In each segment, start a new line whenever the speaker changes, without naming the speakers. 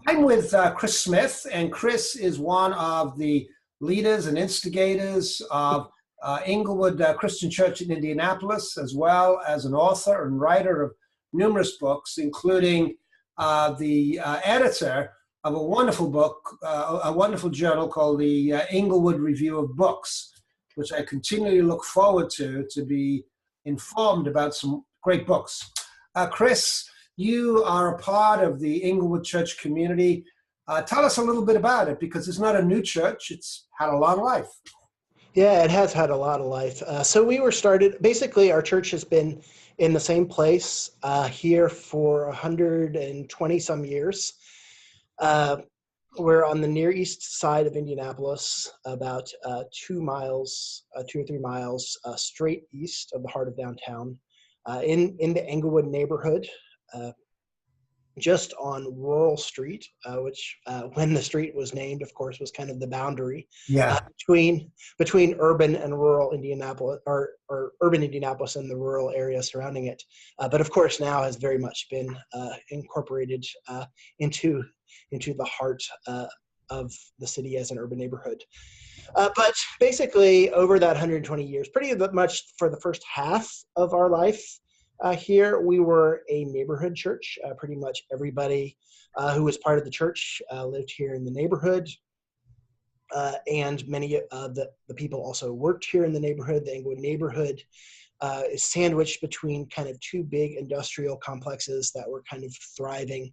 I'm with Chris Smith, and Chris is one of the leaders and instigators of Englewood Christian Church in Indianapolis, as well as an author and writer of numerous books, including the editor of a wonderful book, a wonderful journal called the Englewood Review of Books, which I continually look forward to be informed about some great books. Chris, you are a part of the Englewood Church community. Tell us a little bit about it, because it's not a new church. It's had a long life.
Yeah, it has had a lot of life. So we were started, basically our church has been in the same place here for 120 some years. We're on the near east side of Indianapolis, about 2 or 3 miles straight east of the heart of downtown, in the Englewood neighborhood, just on Rural Street, which when the street was named, of course, was kind of the boundary between urban and rural Indianapolis, or urban Indianapolis and the rural area surrounding it. But of course now has very much been incorporated into the heart of the city as an urban neighborhood. But basically over that 120 years, pretty much for the first half of our life, here, we were a neighborhood church. Pretty much everybody who was part of the church lived here in the neighborhood. And many of the people also worked here in the neighborhood. The Englewood neighborhood is sandwiched between kind of two big industrial complexes that were kind of thriving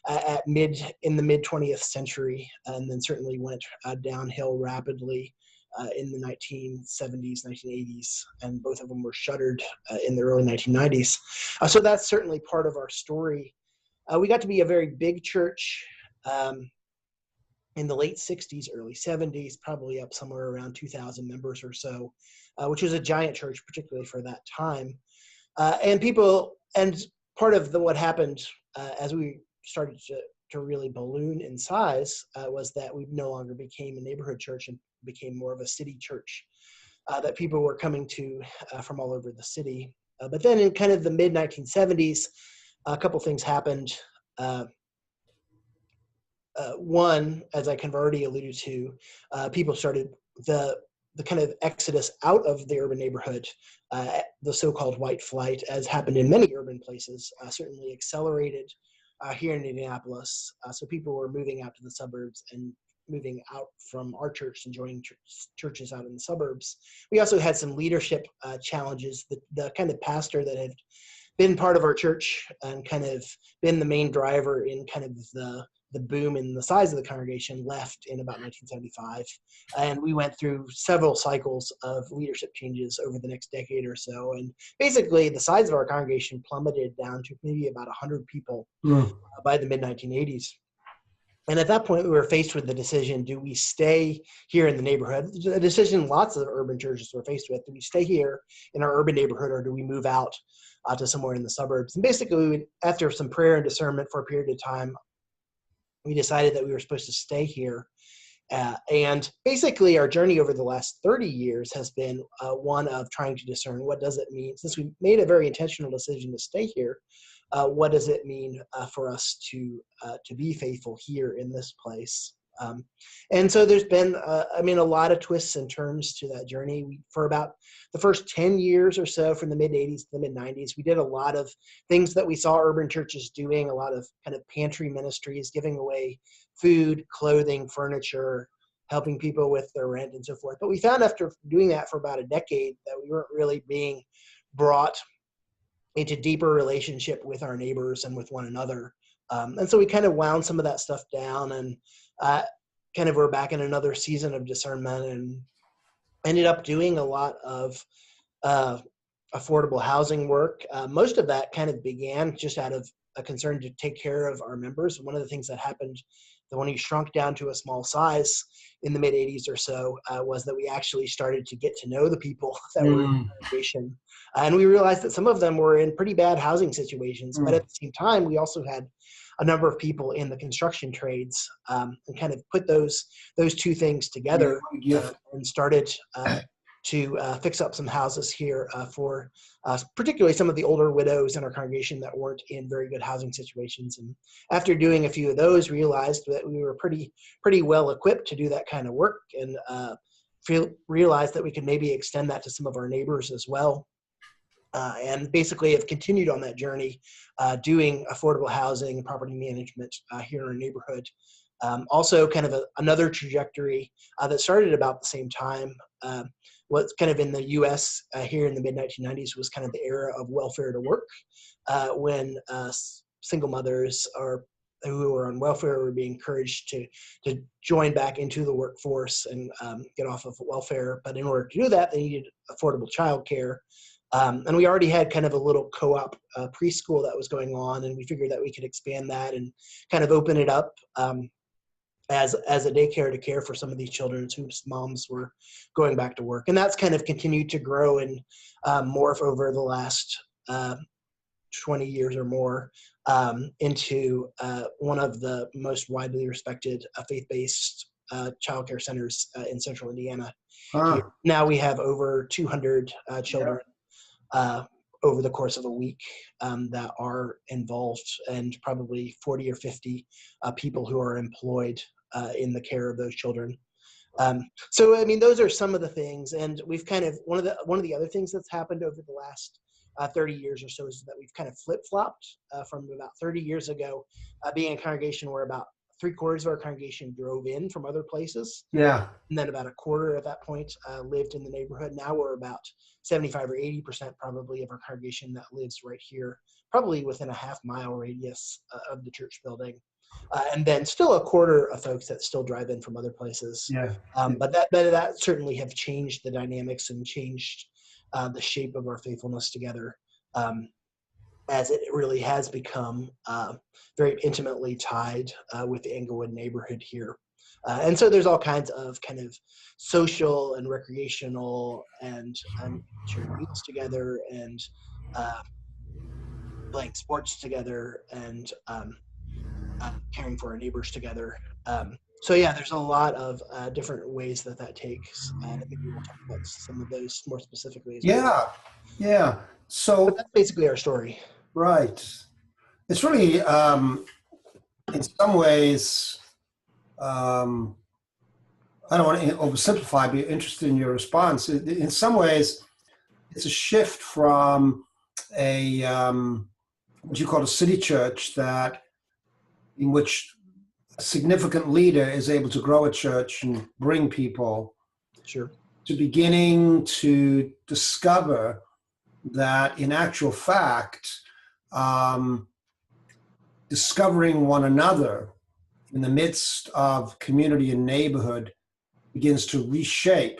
in the mid 20th century, and then certainly went downhill rapidly in the 1970s, 1980s, and both of them were shuttered in the early 1990s. So that's certainly part of our story. We got to be a very big church in the late 60s, early 70s, probably up somewhere around 2,000 members or so, which was a giant church, particularly for that time. And part of what happened as we started to really balloon in size was that we no longer became a neighborhood church and became more of a city church that people were coming to from all over the city. But then in kind of the mid 1970s, a couple things happened. One, as I kind of already alluded to, people started the kind of exodus out of the urban neighborhood, the so-called white flight, as happened in many urban places, certainly accelerated here in Indianapolis. So people were moving out to the suburbs and moving out from our church and joining churches out in the suburbs. We also had some leadership challenges. The kind of pastor that had been part of our church and kind of been the main driver in kind of the boom in the size of the congregation left in about 1975. And we went through several cycles of leadership changes over the next decade or so. And basically the size of our congregation plummeted down to maybe about 100 people by the mid 1980s. And at that point, we were faced with the decision, do we stay here in the neighborhood? A decision lots of urban churches were faced with. Do we stay here in our urban neighborhood, or do we move out to somewhere in the suburbs? And basically, after some prayer and discernment for a period of time, we decided that we were supposed to stay here. And basically, our journey over the last 30 years has been one of trying to discern, what does it mean? Since we made a very intentional decision to stay here, what does it mean for us to be faithful here in this place? And so there's been, a lot of twists and turns to that journey. For about the first 10 years or so, from the mid-80s to the mid-90s, we did a lot of things that we saw urban churches doing, a lot of kind of pantry ministries, giving away food, clothing, furniture, helping people with their rent and so forth. But we found after doing that for about a decade that we weren't really being brought into deeper relationship with our neighbors and with one another. And so we kind of wound some of that stuff down, and kind of we're back in another season of discernment, and ended up doing a lot of affordable housing work. Most of that kind of began just out of a concern to take care of our members. One of the things that happened when we shrunk down to a small size in the mid 80s or so was that we actually started to get to know the people that were in the congregation. And we realized that some of them were in pretty bad housing situations, but at the same time, we also had a number of people in the construction trades, and kind of put those two things together and started to fix up some houses here for particularly some of the older widows in our congregation that weren't in very good housing situations. And after doing a few of those, realized that we were pretty well equipped to do that kind of work, and realized that we could maybe extend that to some of our neighbors as well. And basically have continued on that journey, doing affordable housing and property management here in our neighborhood. Also kind of another trajectory that started about the same time. What's kind of in the U.S. Here in the mid-1990s was kind of the era of welfare to work, when single mothers who were on welfare were being encouraged to join back into the workforce and get off of welfare. But in order to do that, they needed affordable childcare. And we already had kind of a little co-op preschool that was going on, and we figured that we could expand that and kind of open it up as a daycare to care for some of these children whose moms were going back to work. And that's kind of continued to grow and morph over the last 20 years or more into one of the most widely respected faith-based childcare centers in central Indiana. Here. Now we have over 200 children over the course of a week that are involved, and probably 40 or 50 people who are employed in the care of those children. So, I mean, those are some of the things, and we've kind of, one of the other things that's happened over the last 30 years or so is that we've kind of flip-flopped from about 30 years ago, being a congregation where about 3/4 of our congregation drove in from other places.
Yeah.
And then about 1/4 at that point lived in the neighborhood. Now we're about 75 or 80% probably of our congregation that lives right here, probably within a half-mile radius of the church building. And then still 1/4 of folks that still drive in from other places.
Yeah.
But that certainly have changed the dynamics and changed the shape of our faithfulness together, as it really has become very intimately tied with the Englewood neighborhood here. And so there's all kinds of kind of social and recreational and sharing meals together and playing sports together and caring for our neighbors together. So yeah, there's a lot of different ways that takes. I think we will talk about some of those more specifically as well.
Yeah. So
but that's basically our story.
Right. It's really, in some ways, I don't want to oversimplify, be interested in your response. In some ways, it's a shift from what you call a city church, in which a significant leader is able to grow a church and bring people,
Sure,
to beginning to discover that in actual fact, discovering one another in the midst of community and neighborhood begins to reshape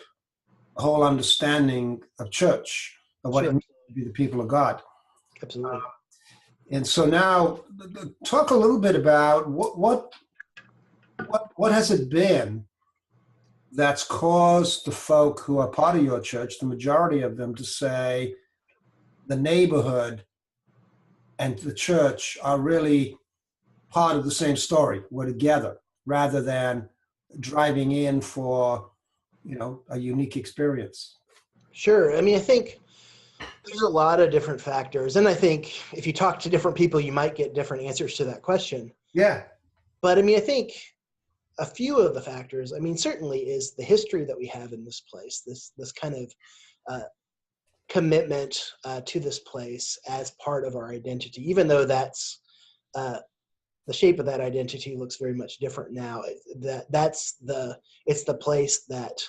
the whole understanding of church, of what it means to be the people of God.
Absolutely.
And so now, talk a little bit about what has it been that's caused the folk who are part of your church, the majority of them, to say the neighborhood and the church are really part of the same story. We're together, rather than driving in for, a unique experience.
Sure. I mean, I think there's a lot of different factors. And I think if you talk to different people, you might get different answers to that question.
Yeah.
But I mean, I think a few of the factors, I mean, certainly is the history that we have in this place, this kind of commitment to this place as part of our identity, even though that's the shape of that identity looks very much different now. It's the place that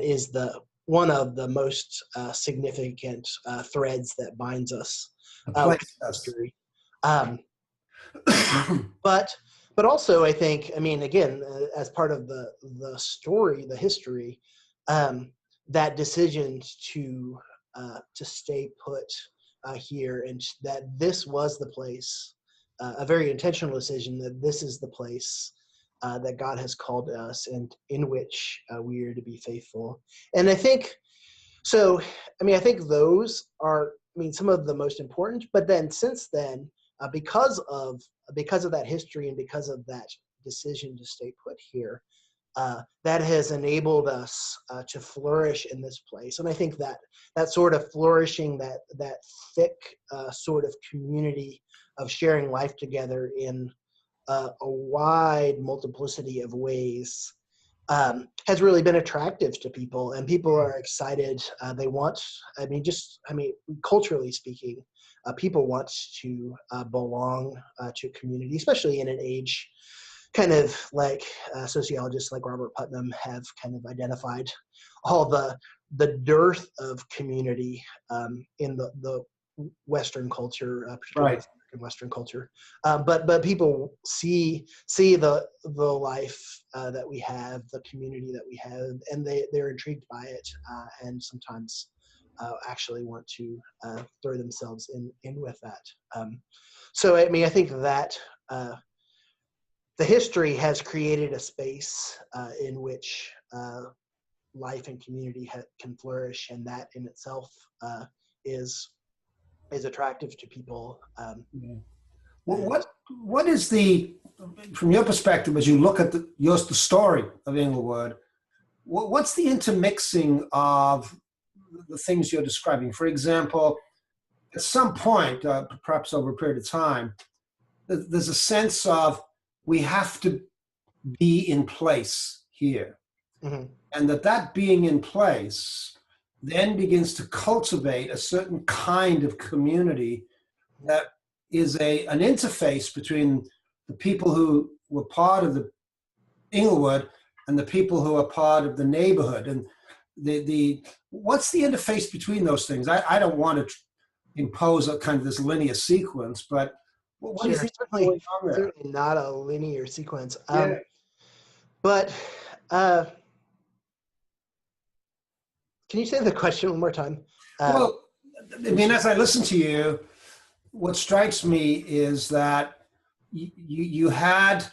is the one of the most significant threads that binds us with history. But also, I think, I mean, again, as part of the story, the history, that decision to stay put here, and that this was the place, a very intentional decision that this is the place that God has called us and in which we are to be faithful. And I think, so, I mean, I think those are, I mean, some of the most important, but then since then, because of that history and because of that decision to stay put here, that has enabled us to flourish in this place. And I think that that sort of flourishing, that thick sort of community of sharing life together in a wide multiplicity of ways has really been attractive to people, and people are excited. They want, culturally speaking, people want to belong to a community, especially in an age kind of like sociologists like Robert Putnam have kind of identified all the dearth of community in the Western culture, particularly
Right.
American Western culture. But people see the life that we have, the community that we have, and they're intrigued by it, and sometimes actually want to throw themselves in with that. So I think that the history has created a space in which life and community can flourish, and that in itself is attractive to people.
Yeah. Well, what is from your perspective, as you look at the story of Englewood, what's the intermixing of the things you're describing? For example, at some point, perhaps over a period of time, there's a sense of we have to be in place here.
Mm-hmm.
And that being in place then begins to cultivate a certain kind of community that is an interface between the people who were part of the Englewood and the people who are part of the neighborhood. And what's the interface between those things? I don't want to impose a kind of this linear sequence, but what do you think is going on there?
Certainly not a linear sequence.
Yeah.
But can you say the question one more time?
Well, as I listen to you, what strikes me is that you had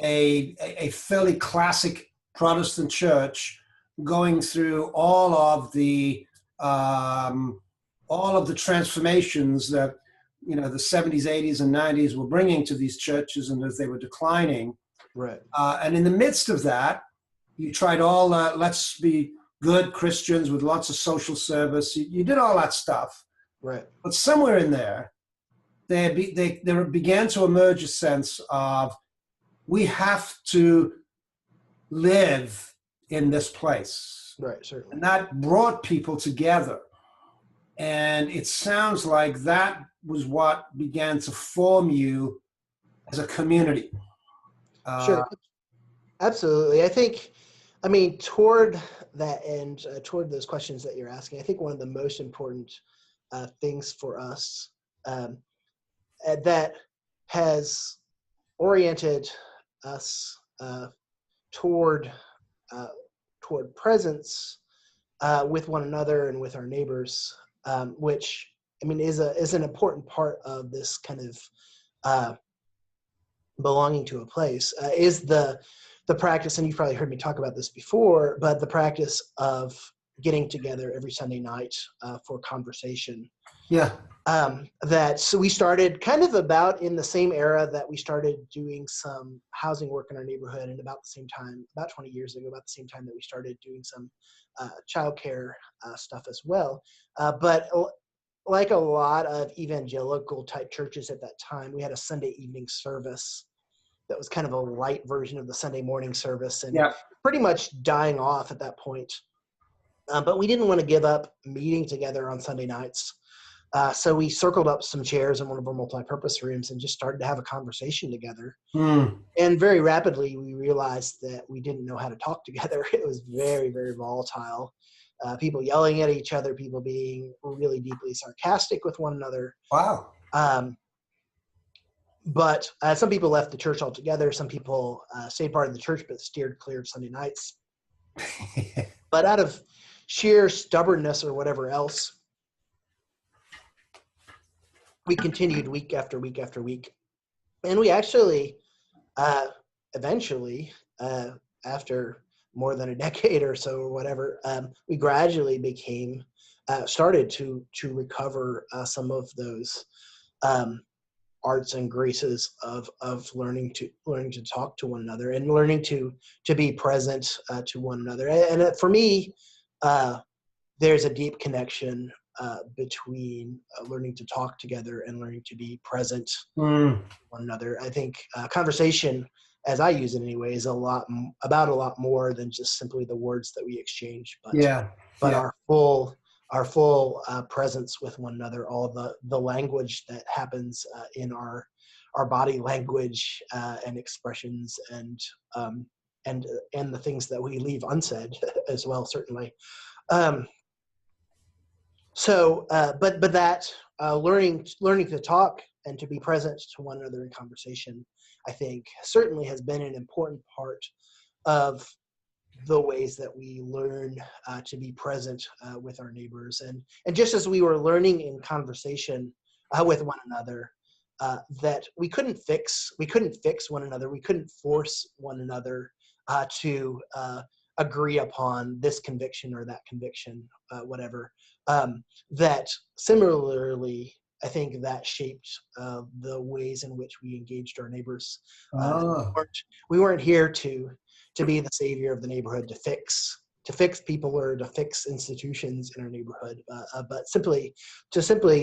a fairly classic Protestant church going through all of the transformations that the 70s, 80s, and 90s were bringing to these churches, and as they were declining.
Right.
And in the midst of that, you tried all let's be good Christians with lots of social service. You did all that stuff.
Right.
But somewhere in there, there began to emerge a sense of we have to live in this place.
Right, certainly.
And that brought people together. And it sounds like that was what began to form you as a community.
Sure. Absolutely. Toward that end, toward those questions that you're asking, I think one of the most important things for us that has oriented us toward presence with one another and with our neighbors, which is an important part of this kind of belonging to a place, is the practice, and you've probably heard me talk about this before, but the practice of getting together every Sunday night for conversation.
Yeah.
So we started kind of about in the same era that we started doing some housing work in our neighborhood, and about the same time, about 20 years ago, about the same time that we started doing some childcare stuff as well. But like a lot of evangelical type churches at that time, we had a Sunday evening service that was kind of a light version of the Sunday morning service, and pretty much dying off at that point. But we didn't want to give up meeting together on Sunday nights. So we circled up some chairs in one of our multi-purpose rooms and just started to have a conversation together. And very rapidly, we realized that we didn't know how to talk together. It was very, very volatile. People yelling at each other, people being really deeply sarcastic with one another.
Wow.
But some people left the church altogether. Some people stayed part of the church but steered clear of Sunday nights. But out of sheer stubbornness or whatever else, we continued week after week after week. And we actually, eventually, after more than a decade or so or whatever, we gradually started to recover some of those arts and graces of learning to talk to one another and learning to be present to one another. And for me, there's a deep connection between learning to talk together and learning to be present to one another. I think conversation, as I use it anyway, is about a lot more than just simply the words that we exchange, but our full presence with one another, all the language that happens in our body language and expressions, and the things that we leave unsaid as well, certainly. But that learning to talk and to be present to one another in conversation, I think, certainly has been an important part of the ways that we learn to be present with our neighbors. And just as we were learning in conversation with one another, that we couldn't fix one another. We couldn't force one another to agree upon this conviction or that conviction, whatever. That similarly, I think that shaped the ways in which we engaged our neighbors. We weren't here to be the savior of the neighborhood, to fix people or to fix institutions in our neighborhood, but simply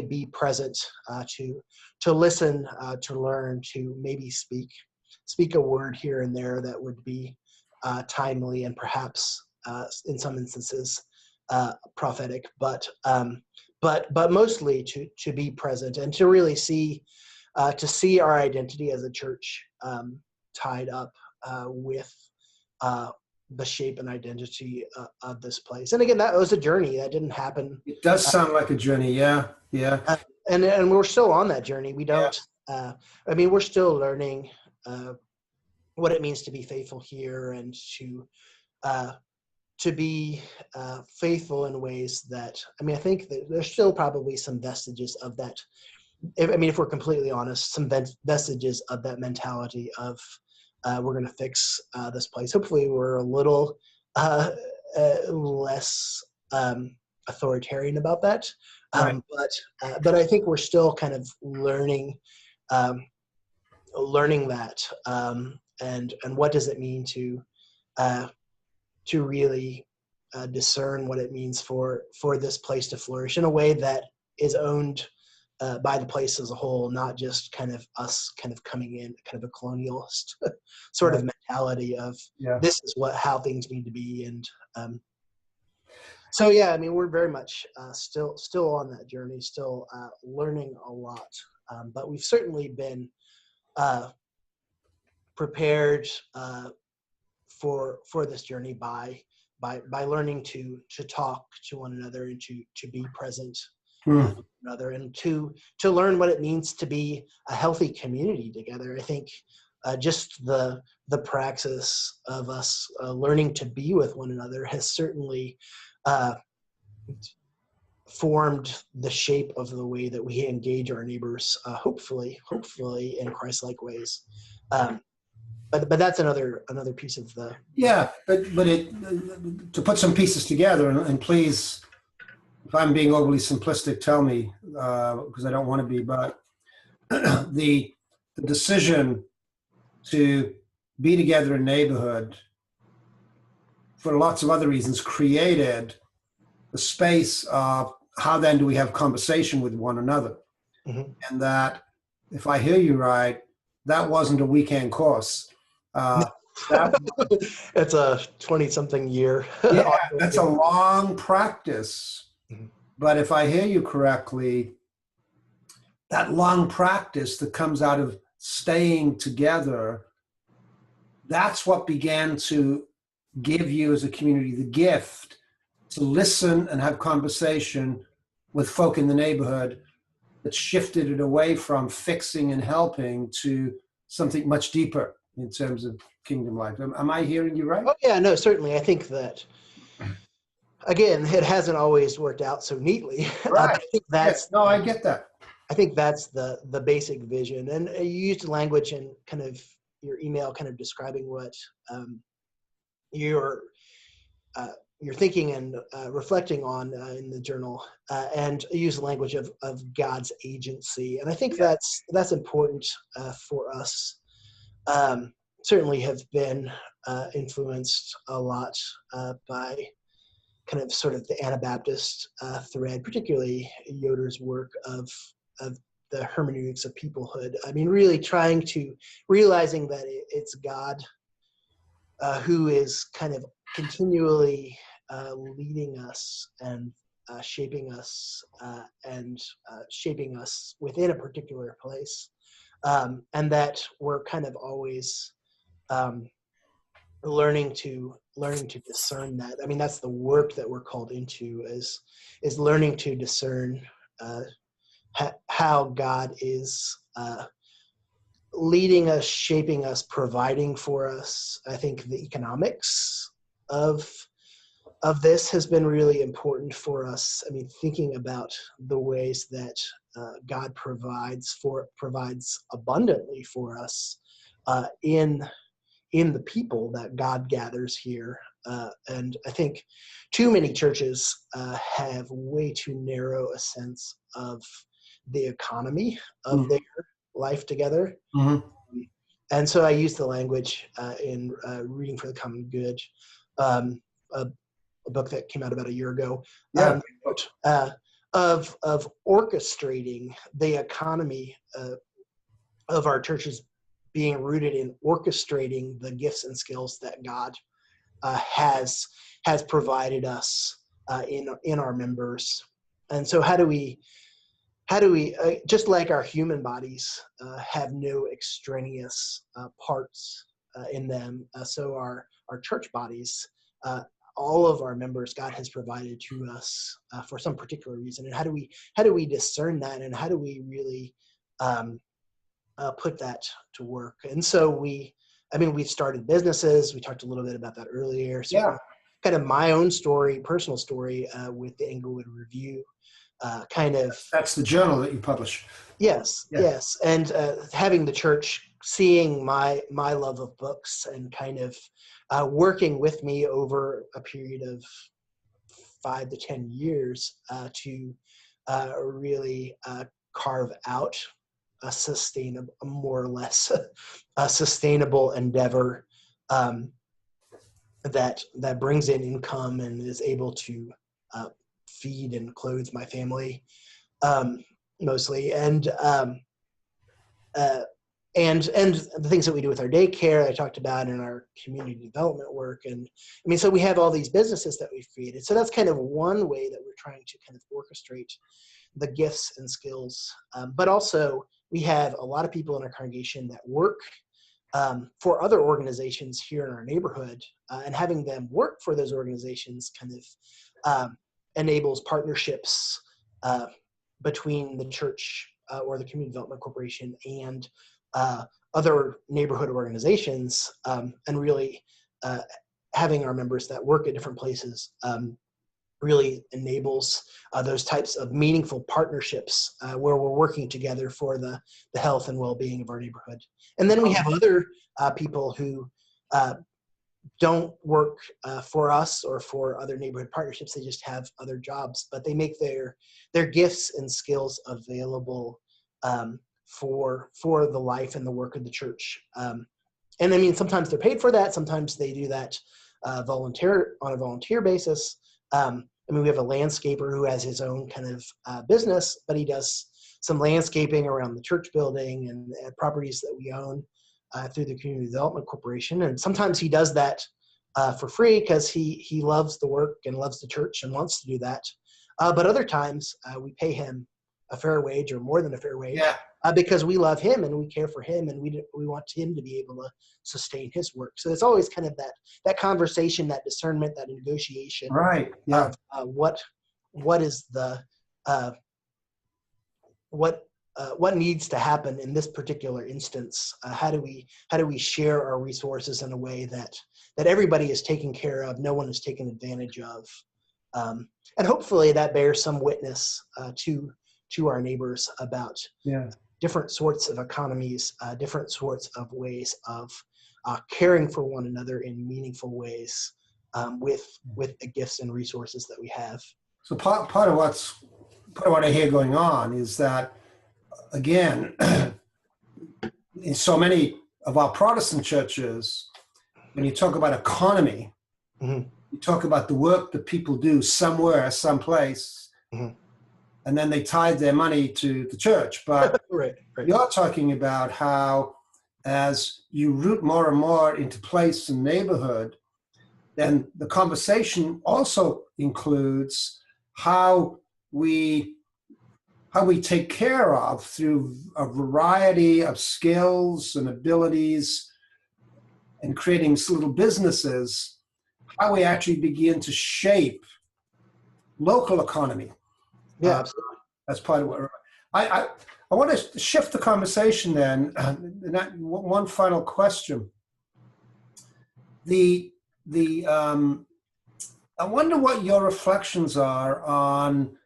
be present, to listen, to learn, to maybe speak a word here and there that would be timely and perhaps in some instances prophetic, but mostly to be present and to really see our identity as a church tied up with the shape and identity of this place. And again, that was a journey that didn't happen.
It does sound like a journey. Yeah.
And we're still on that journey. We don't. We're still learning what it means to be faithful here, and to be faithful in ways that, I think that there's still probably some vestiges of that. If we're completely honest, some vestiges of that mentality of we're going to fix this place. Hopefully we're a little less authoritarian about that.
Right.
But I think we're still kind of learning that, and what does it mean to really discern what it means for this place to flourish in a way that is owned by the place as a whole, not just kind of us kind of coming in, kind of a colonialist sort of mentality of this is how things need to be. And we're very much still on that journey, still learning a lot, but we've certainly been prepared for this journey by learning to talk to one another and to be present to one another, and to learn what it means to be a healthy community together. I think just the praxis of us learning to be with one another has certainly formed the shape of the way that we engage our neighbors, hopefully in Christ-like ways. But that's another piece of the
but to put some pieces together, and please, if I'm being overly simplistic, tell me, because I don't want to be, but the decision to be together in neighborhood for lots of other reasons created the space of how then do we have conversation with one another.
Mm-hmm.
And that, if I hear you right, that wasn't a weekend course.
It's a 20-something year.
Yeah, that's a long practice.
Mm-hmm.
But if I hear you correctly, that long practice that comes out of staying together, that's what began to give you as a community the gift to listen and have conversation with folk in the neighborhood, that shifted it away from fixing and helping to something much deeper in terms of kingdom life. Am I hearing you right?
Oh yeah, no, certainly. I think that, again, it hasn't always worked out so neatly.
Right.
I think that's
no, I get that.
I think that's the basic vision. And you used language in kind of your email, kind of describing what your you're thinking and reflecting on in the journal, and use the language of God's agency. And I think that's important for us. Certainly have been influenced a lot by kind of sort of the Anabaptist thread, particularly Yoder's work of the hermeneutics of peoplehood. I mean, really realizing that it's God who is kind of continually leading us and shaping us within a particular place, and that we're kind of always learning to discern that. I mean, that's the work that we're called into, is learning to discern how God is leading us, shaping us, providing for us. I think the economics of this has been really important for us. I mean, thinking about the ways that God provides abundantly for us in the people that God gathers here. And I think too many churches have way too narrow a sense of the economy of their life together.
Mm-hmm.
And so I use the language in Reading for the Common Good, a book that came out about a year ago, of orchestrating the economy of our churches, being rooted in orchestrating the gifts and skills that God has provided us in our members. And so how do we just like our human bodies have no extraneous parts in them, so our church bodies, all of our members, God has provided to us for some particular reason. And how do we discern that, and how do we really put that to work? And so we've started businesses. We talked a little bit about that earlier. So kind of my own story, personal story with the Englewood Review.
That's the journal that you publish.
Yes. And having the church seeing my love of books and kind of working with me over a period of 5 to 10 years to really carve out a sustainable, more or less a sustainable endeavor that brings in income and is able to feed and clothe my family, mostly, and the things that we do with our daycare I talked about, in our community development work. And I mean, so we have all these businesses that we've created. So that's kind of one way that we're trying to kind of orchestrate the gifts and skills. But also we have a lot of people in our congregation that work for other organizations here in our neighborhood, and having them work for those organizations kind of enables partnerships between the church or the Community Development Corporation and other neighborhood organizations, and really having our members that work at different places really enables those types of meaningful partnerships where we're working together for the health and well-being of our neighborhood. And then we have other people who don't work for us or for other neighborhood partnerships. They just have other jobs, but they make their gifts and skills available for the life and the work of the church. And I mean, sometimes they're paid for that. Sometimes they do that on a volunteer basis. I mean, we have a landscaper who has his own kind of business, but he does some landscaping around the church building and properties that we own through the Community Development Corporation. And sometimes he does that for free because he loves the work and loves the church and wants to do that. But other times we pay him a fair wage or more than a fair wage because we love him and we care for him, and we want him to be able to sustain his work. So it's always kind of that conversation, that discernment, that negotiation,
right?
Of what is the what needs to happen in this particular instance. How do we share our resources in a way that everybody is taken care of, no one is taken advantage of, and hopefully that bears some witness to our neighbors about different sorts of economies, different sorts of ways of caring for one another in meaningful ways, with the gifts and resources that we have.
So part of what I hear going on is that, again, in so many of our Protestant churches, when you talk about economy,
Mm-hmm.
you talk about the work that people do somewhere, someplace,
Mm-hmm.
and then they tithe their money to the church. But
Right.
you're talking about how, as you root more and more into place and neighborhood, then the conversation also includes how we take care of, through a variety of skills and abilities and creating little businesses, how we actually begin to shape local economy.
Yeah, absolutely.
That's part of what I want to shift the conversation then. One final question. I wonder what your reflections are on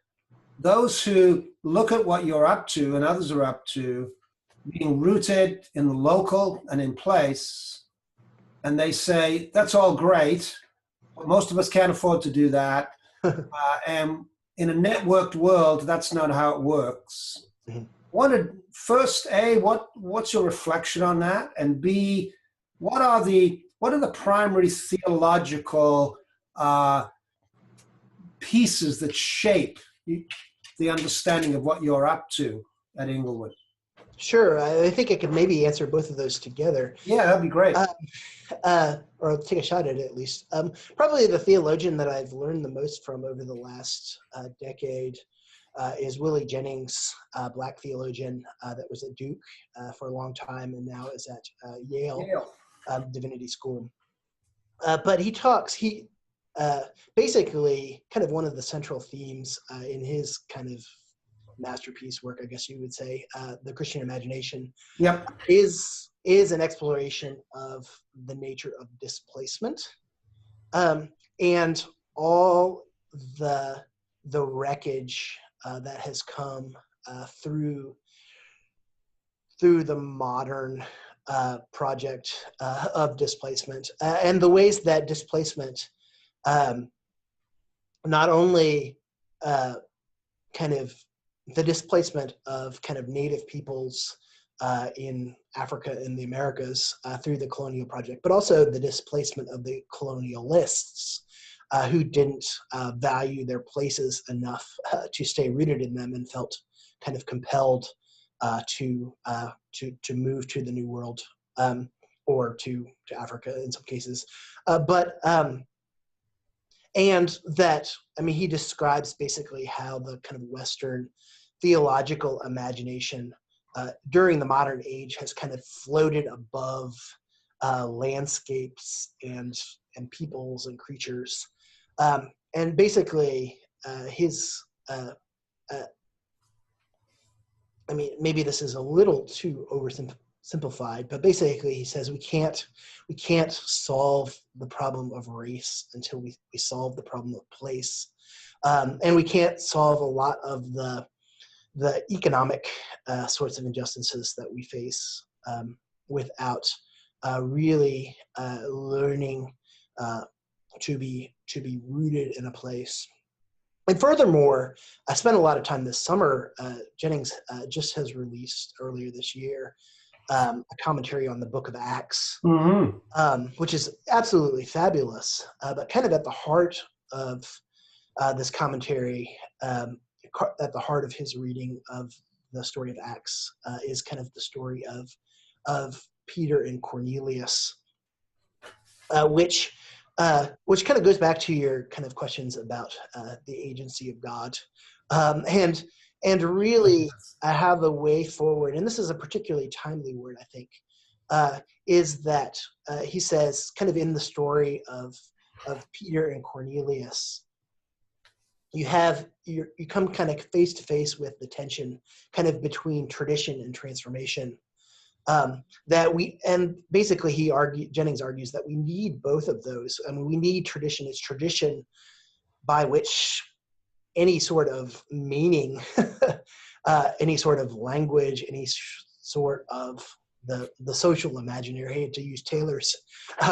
those who look at what you're up to and others are up to, being rooted in the local and in place, and they say, that's all great, but most of us can't afford to do that. And in a networked world, that's not how it works.
Mm-hmm.
Wanted first, A, what's your reflection on that? And B, what are the primary theological pieces that shape the understanding of what you're up to at Englewood?
Sure. I think I could maybe answer both of those together.
Yeah, that'd be great.
Or I'll take a shot at it at least. Probably the theologian that I've learned the most from over the last decade is Willie Jennings, black theologian that was at Duke for a long time and now is at Yale. Divinity School. But he basically kind of one of the central themes in his kind of masterpiece work, I guess you would say, The Christian Imagination,
Yep.
is an exploration of the nature of displacement and all the wreckage that has come through the modern project of displacement and the ways that displacement not only kind of the displacement of kind of native peoples in Africa and the Americas through the colonial project, but also the displacement of the colonialists who didn't value their places enough to stay rooted in them and felt kind of compelled to move to the New World or to Africa in some cases, and that, I mean, he describes basically how the kind of Western theological imagination during the modern age has kind of floated above landscapes and peoples and creatures, and basically his. I mean, maybe this is a little too oversimplified, but basically he says we can't solve the problem of race until we solve the problem of place, and we can't solve a lot of the economic sorts of injustices that we face without really learning to be rooted in a place. And furthermore, I spent a lot of time this summer. Jennings just has released earlier this year a commentary on the Book of Acts, which is absolutely fabulous. But kind of at the heart of this commentary, at the heart of his reading of the story of Acts, is kind of the story of Peter and Cornelius, which kind of goes back to your kind of questions about the agency of God, and really have a way forward. And this is a particularly timely word, I think, is that he says, kind of in the story of Peter and Cornelius, you come kind of face to face with the tension kind of between tradition and transformation. Basically Jennings argues that we need both of those. I mean, we need tradition. It's tradition by which any sort of meaning, any sort of language, any sort of the social imaginary. I hate to use Taylor's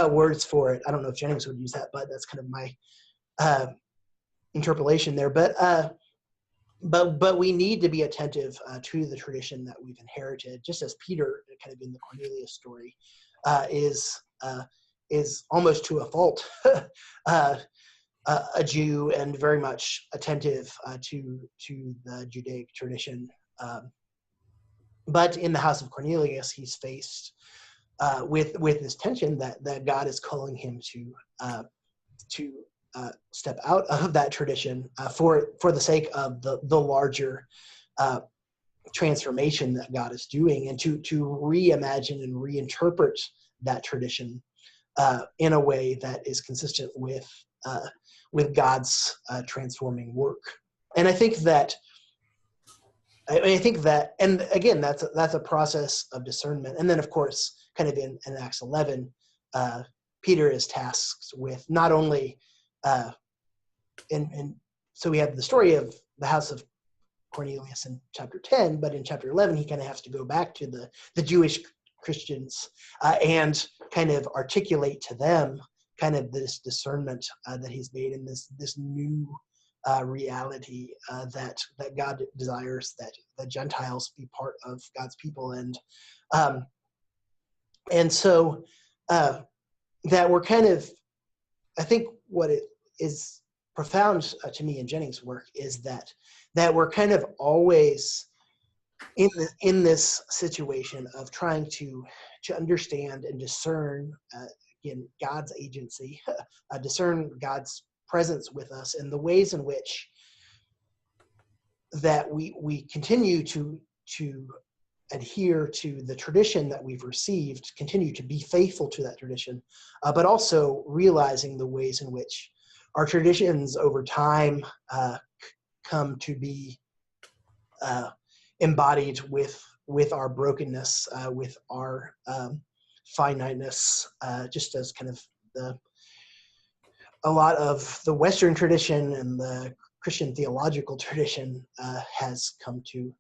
words for it. I don't know if Jennings would use that, but that's kind of my interpolation there. But we need to be attentive to the tradition that we've inherited, just as Peter, kind of in the Cornelius story, is almost to a fault a Jew and very much attentive to the Judaic tradition. But in the house of Cornelius, he's faced with this tension that God is calling him to step out of that tradition for the sake of the larger transformation that God is doing, and to reimagine and reinterpret that tradition in a way that is consistent with God's transforming work. And I think that, and again, that's a process of discernment. And then, of course, kind of in Acts 11, Peter is tasked with not only, and so we have the story of the house of Cornelius in chapter 10, but in chapter 11, he kind of has to go back to the Jewish Christians and kind of articulate to them kind of this discernment that he's made in this new reality that God desires that the Gentiles be part of God's people, and so that we're kind of, I think what it is profound to me in Jennings' work is that we're kind of always in this situation of trying to understand and discern again God's agency, discern God's presence with us, and the ways in which that we continue to adhere to the tradition that we've received, continue to be faithful to that tradition, but also realizing the ways in which our traditions over time come to be embodied with our brokenness, with our finiteness, just as kind of a lot of the Western tradition and the Christian theological tradition has come to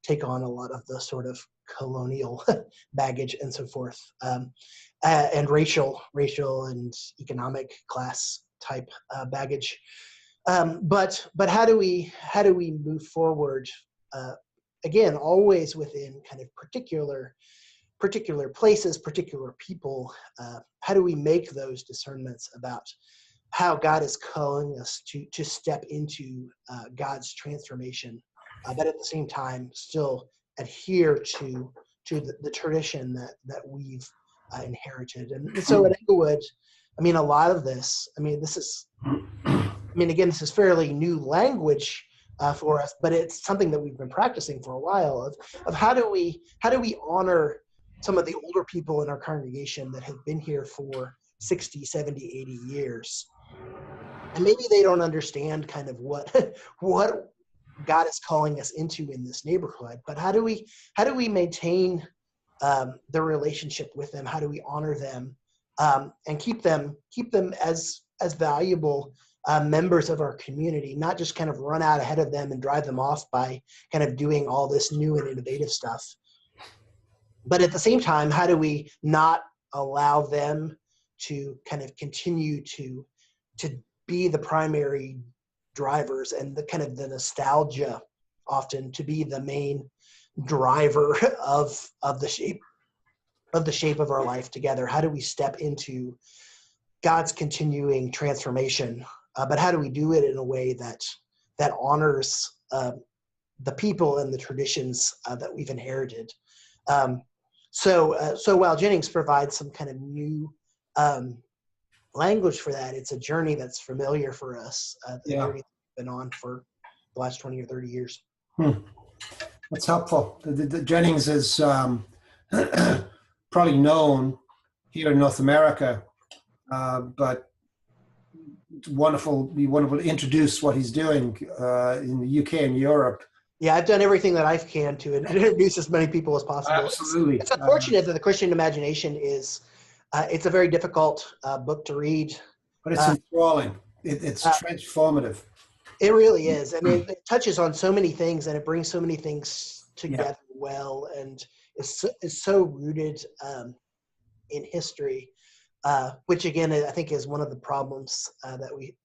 take on a lot of the sort of colonial baggage and so forth, and racial and economic class type baggage. But how do we move forward? Again, always within kind of particular places, particular people. How do we make those discernments about how God is calling us to step into God's transformation, but at the same time still adhere to the tradition that we've inherited? And so at Englewood, I mean, a lot of this, this is fairly new language for us, but it's something that we've been practicing for a while of how do we honor some of the older people in our congregation that have been here for 60, 70, 80 years. And maybe they don't understand kind of what God is calling us into in this neighborhood, but how do we maintain the relationship with them? How do we honor them and keep them as valuable members of our community, not just kind of run out ahead of them and drive them off by kind of doing all this new and innovative stuff? But at the same time, how do we not allow them to kind of continue to be the primary drivers and the kind of the nostalgia often to be the main driver of the shape of our life together? How do we step into God's continuing transformation, but how do we do it in a way that honors the people and the traditions that we've inherited? So while Jennings provides some kind of new language for that, it's a journey that's familiar for us. The journey we've been on for the last 20 or 30 years.
That's helpful. The Jennings is probably known here in North America, but it's wonderful to introduce what he's doing in the UK and Europe.
Yeah, I've done everything that I can to introduce as many people as possible.
Absolutely.
It's unfortunate that the Christian imagination is, it's a very difficult book to read.
But it's enthralling. It's transformative.
It really is. I mean, it touches on so many things and it brings so many things together well. And is so rooted in history, which again I think is one of the problems that we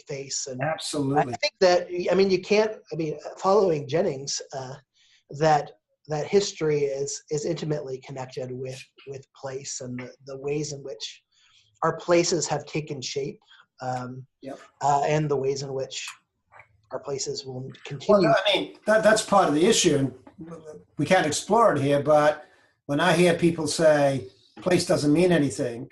face. And
Absolutely.
I think that, I mean, you can't. I mean, following Jennings, that history is intimately connected with place and the ways in which our places have taken shape,
Yep.
and the ways in which our places will continue.
Well, I mean, that's part of the issue, and we can't explore it here, but when I hear people say place doesn't mean anything,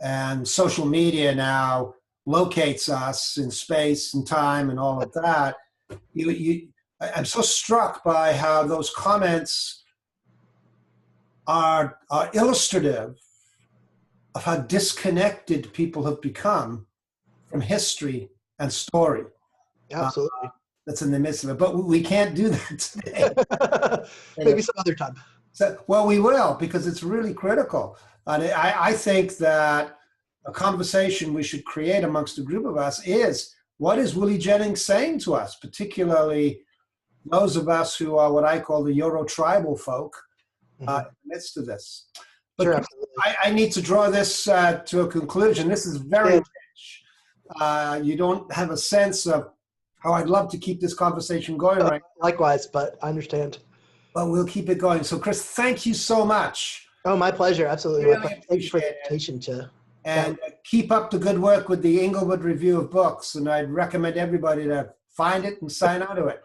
and social media now locates us in space and time and all of that, I'm so struck by how those comments are illustrative of how disconnected people have become from history and story.
Absolutely.
That's in the midst of it, but we can't do that today.
Maybe some other time.
So, well, we will, because it's really critical. And I think that a conversation we should create amongst a group of us is, what is Willie Jennings saying to us, particularly those of us who are what I call the Euro-tribal folk in the midst of this. But
Sure,
I need to draw this to a conclusion. This is very rich. You don't have a sense of how I'd love to keep this conversation going right now.
Likewise, but I understand.
But we'll keep it going. So, Chris, thank you so much.
Oh, my pleasure. Absolutely.
Really
Thank you for the invitation to.
And keep up the good work with the Englewood Review of Books. And I'd recommend everybody to find it and sign on to it.